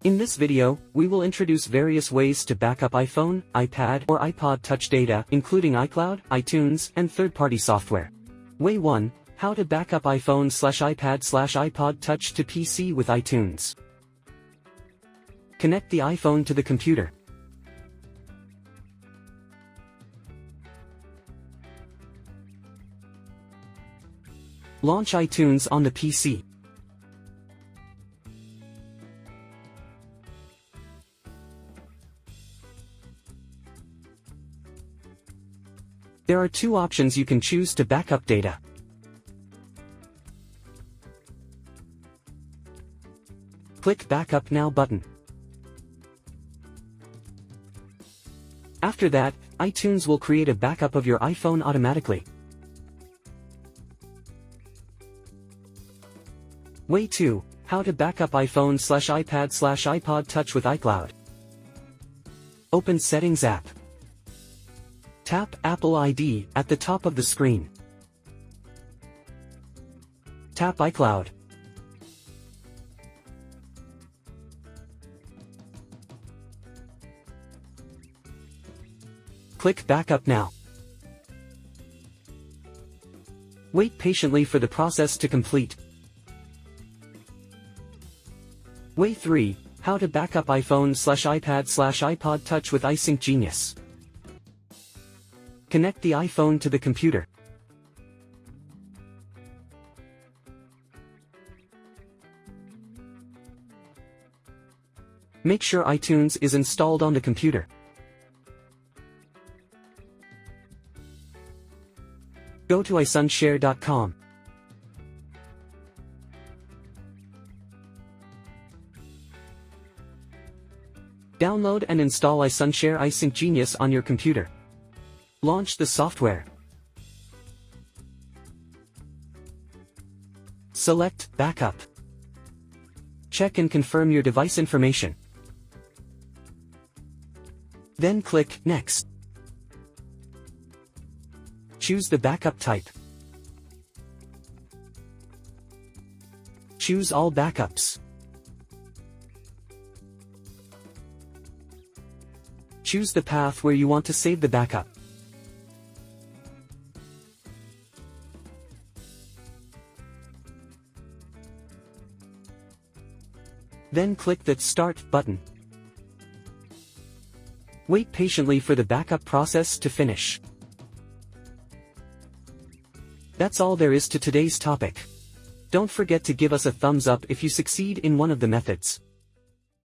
In this video, we will introduce various ways to backup iPhone, iPad or iPod Touch data, including iCloud, iTunes, and third-party software. Way 1. How to backup iPhone/iPad/iPod Touch to PC with iTunes. Connect the iPhone to the computer. Launch iTunes on the PC. There are two options you can choose to backup data. Click Backup Now button. After that, iTunes will create a backup of your iPhone automatically. Way 2. How to backup iPhone/iPad/iPod Touch with iCloud. Open Settings app. Tap Apple ID at the top of the screen. Tap iCloud. Click Backup Now. Wait patiently for the process to complete. Way 3. How to backup iPhone/iPad/iPod Touch with iSyncGenius. Connect the iPhone to the computer. Make sure iTunes is installed on the computer. Go to iSunshare.com. Download and install iSunshare iSyncGenius on your computer. Launch the software. Select Backup. Check and confirm your device information. Then click Next. Choose the backup type. Choose All Backups. Choose the path where you want to save the backup. Then click the Start button. Wait patiently for the backup process to finish. That's all there is to today's topic. Don't forget to give us a thumbs up if you succeed in one of the methods.